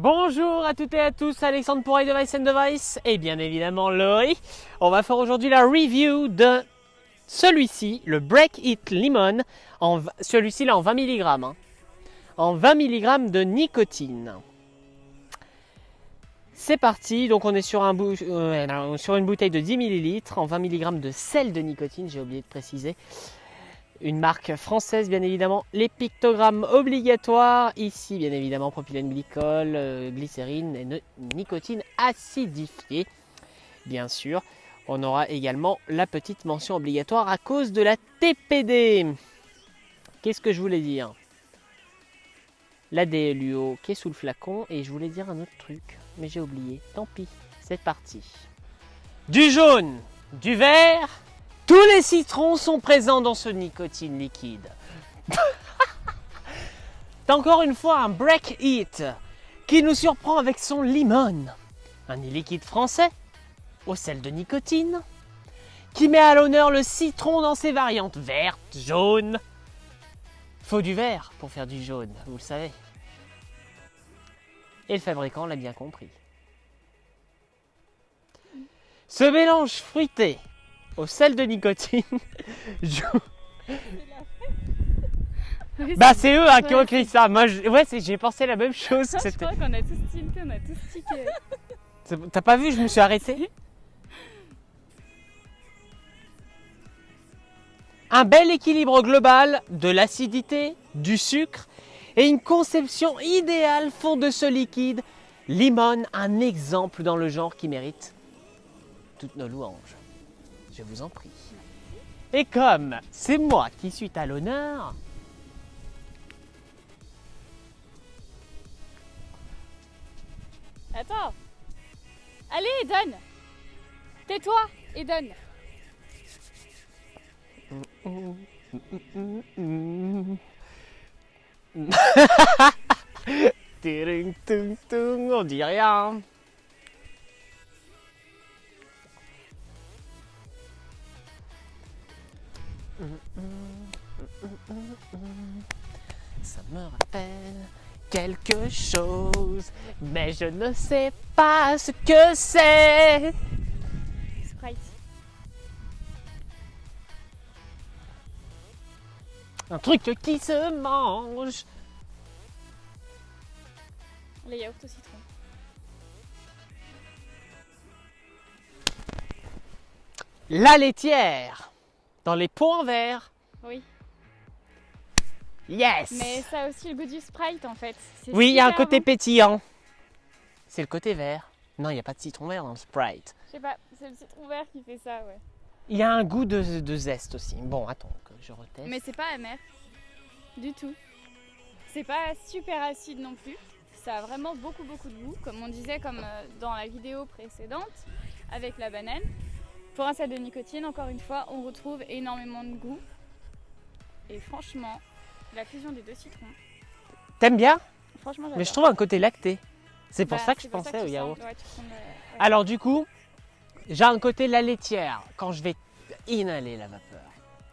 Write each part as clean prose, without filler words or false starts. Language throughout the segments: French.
Bonjour à toutes et à tous, Alexandre pour iDevice & Device et bien évidemment Laurie. On va faire aujourd'hui la review de celui-ci, le Break It Lemon. Celui-ci là en 20 mg. En 20 mg de nicotine. C'est parti, donc on est sur une bouteille de 10 ml en 20 mg de sel de nicotine, j'ai oublié de préciser. Une marque française, bien évidemment. Les pictogrammes obligatoires. Ici, bien évidemment, propylène glycol, glycérine et nicotine acidifiée. Bien sûr, on aura également la petite mention obligatoire à cause de la TPD. Qu'est-ce que je voulais dire? La DLUO qui est sous le flacon. Et je voulais dire un autre truc, mais j'ai oublié. Tant pis, c'est parti. Du jaune, du vert. Tous les citrons sont présents dans ce nicotine liquide. C'est encore une fois un Break It qui nous surprend avec son lemon. Un liquide français au sel de nicotine qui met à l'honneur le citron dans ses variantes verte, jaune. Faut du vert pour faire du jaune, vous le savez. Et le fabricant l'a bien compris. Ce mélange fruité au sel de nicotine. Bah c'est eux qui ont écrit ça. Moi j'ai pensé la même chose. Je crois qu'on a tous tilté, on a tous tiqué. T'as pas vu, je me suis arrêté. Un bel équilibre global de l'acidité, du sucre et une conception idéale font de ce liquide Lemon un exemple dans le genre qui mérite toutes nos louanges. Je vous en prie. Et comme c'est moi qui suis à l'honneur, Attends. Allez, donne. Tais-toi et donne. on dit rien. Ça me rappelle quelque chose, mais je ne sais pas ce que c'est. Sprite. Un truc qui se mange. Les yaourts au citron. La laitière dans les pots en verre. Oui. Yes. Mais ça a aussi le goût du Sprite en fait. Oui, il y a un côté bon. pétillant. C'est le côté vert. Non, il n'y a pas de citron vert dans le Sprite. Je sais pas, c'est le citron vert qui fait ça, ouais. Il y a un goût de zeste aussi. Bon, attends, que je reteste. Mais c'est pas amer. Du tout. C'est pas super acide non plus. Ça a vraiment beaucoup de goût. Comme on disait, comme dans la vidéo précédente, avec la banane. Pour un sel de nicotine, encore une fois, on retrouve énormément de goût. Et franchement, la fusion des deux citrons. T'aimes bien? Franchement, j'adore. Mais je trouve un côté lacté. C'est pour ça que je pensais au yaourt. Ouais, Alors du coup, j'ai un côté la laitière quand je vais inhaler la vapeur.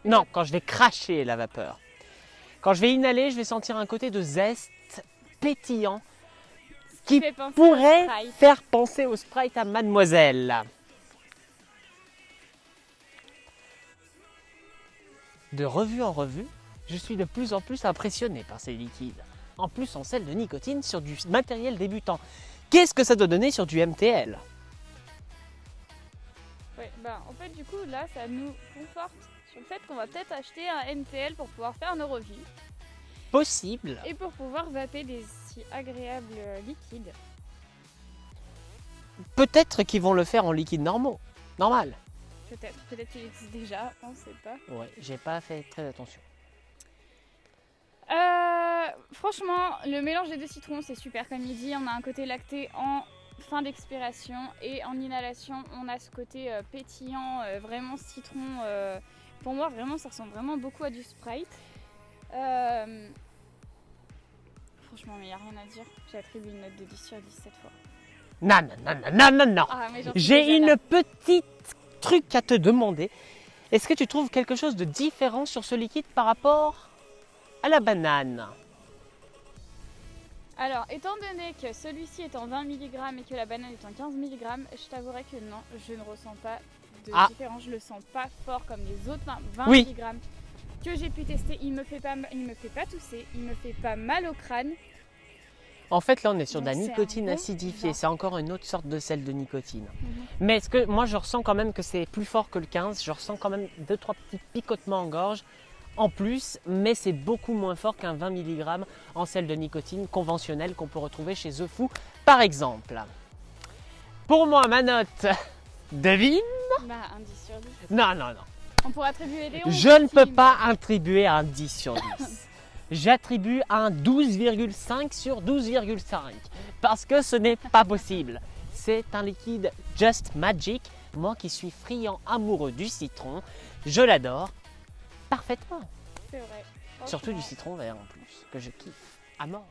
Non, quand je vais cracher la vapeur. Quand je vais inhaler, je vais sentir un côté de zeste pétillant qui pourrait faire penser au Sprite à Mademoiselle. De revue en revue, je suis de plus en plus impressionné par ces liquides. En plus en sel de nicotine sur du matériel débutant. Qu'est-ce que ça doit donner sur du MTL? Ouais, bah en fait du coup là ça nous conforte sur le fait qu'on va peut-être acheter un MTL pour pouvoir faire nos revues. Possible. Et pour pouvoir vaper des si agréables liquides. Peut-être qu'ils vont le faire en liquide normal. Peut-être qu'il existe déjà, on ne sait pas. Ouais, j'ai pas fait très attention. Franchement, le mélange des deux citrons, c'est super. Comme il dit, on a un côté lacté en fin d'expiration et en inhalation, on a ce côté pétillant, vraiment citron. Pour moi, vraiment, ça ressemble vraiment beaucoup à du Sprite. Franchement, mais il n'y a rien à dire. J'ai attribué une note de 10 sur 10 cette fois. Non. Ah, J'ai une petite truc à te demander. Est-ce que tu trouves quelque chose de différent sur ce liquide par rapport à la banane? Alors, étant donné que celui-ci est en 20 mg et que la banane est en 15 mg, je t'avouerai que non, je ne ressens pas de différence. Je le sens pas fort comme les autres 20 Oui. mg que j'ai pu tester. Il me fait pas tousser, il me fait pas mal au crâne. En fait, là, on est sur de la Donc, c'est nicotine un bon acidifiée. vin. C'est encore une autre sorte de sel de nicotine. Mais est-ce que moi, je ressens quand même que c'est plus fort que le 15. Je ressens quand même 2-3 petits picotements en gorge en plus, mais c'est beaucoup moins fort qu'un 20 mg en sel de nicotine conventionnel qu'on peut retrouver chez The Fou, par exemple. Pour moi, ma note, devine? Bah, un 10 sur 10. Non. On pourrait attribuer des 11 Je ne aussi, peux mais- pas attribuer un 10 sur 10. J'attribue un 12,5 sur 12,5 parce que ce n'est pas possible. C'est un liquide Just Magic. Moi qui suis friand amoureux du citron, je l'adore parfaitement. C'est vrai. Surtout du Franchement. citron vert en plus, que je kiffe à mort.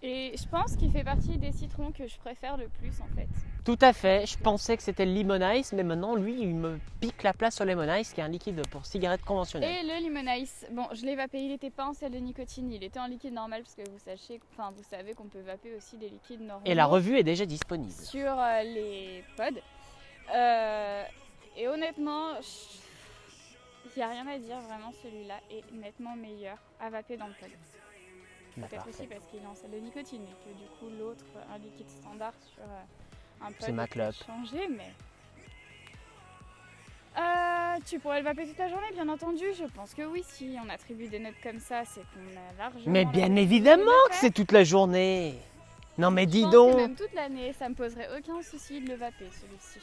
Et je pense qu'il fait partie des citrons que je préfère le plus en fait. Tout à fait, je pensais que c'était le Lemon Ice, mais maintenant lui il me pique la place au Lemon Ice qui est un liquide pour cigarette conventionnelle. Et le Lemon Ice, bon je l'ai vapé, il n'était pas en sel de nicotine, il était en liquide normal parce que vous savez qu'on peut vaper aussi des liquides normaux. Et la revue est déjà disponible. Sur les pods. Et honnêtement, il n'y a rien à dire, vraiment celui-là est nettement meilleur à vaper dans le pod. Bah, Peut-être aussi parfait. parce qu'il est en sel de nicotine et que du coup l'autre, un liquide standard sur un C'est pod ma peut clope. changer, mais... tu pourrais le vaper toute la journée, bien entendu. Je pense que oui, si on attribue des notes comme ça, c'est qu'on a largement... Mais la bien possibilité évidemment de le que faire. c'est toute la journée. Non mais Je dis pense que donc. même toute l'année, ça me poserait aucun souci de le vaper, celui-ci.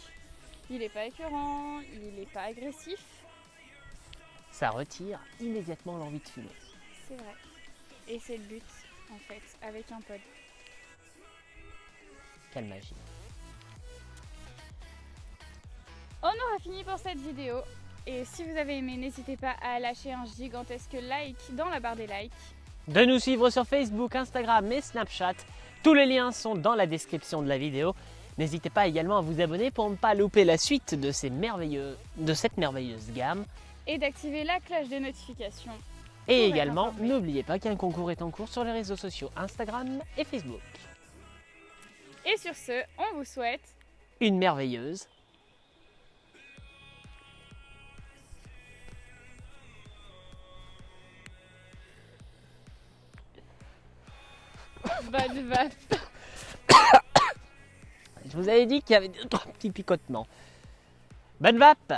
Il n'est pas écœurant, il n'est pas agressif, Ça retire immédiatement l'envie de fumer. c'est vrai. Et c'est le but, en fait, avec un pod. Quelle magie. On aura fini pour cette vidéo. Et si vous avez aimé, n'hésitez pas à lâcher un gigantesque like dans la barre des likes. De nous suivre sur Facebook, Instagram et Snapchat. Tous les liens sont dans la description de la vidéo. N'hésitez pas également à vous abonner pour ne pas louper la suite de cette merveilleuse gamme. Et d'activer la cloche des notifications. Et Pour être également, informé. n'oubliez pas qu'un concours est en cours sur les réseaux sociaux Instagram et Facebook. Et sur ce, on vous souhaite Une merveilleuse. bonne vape. Je vous avais dit qu'il y avait 2-3 petits picotements. Bonne vape!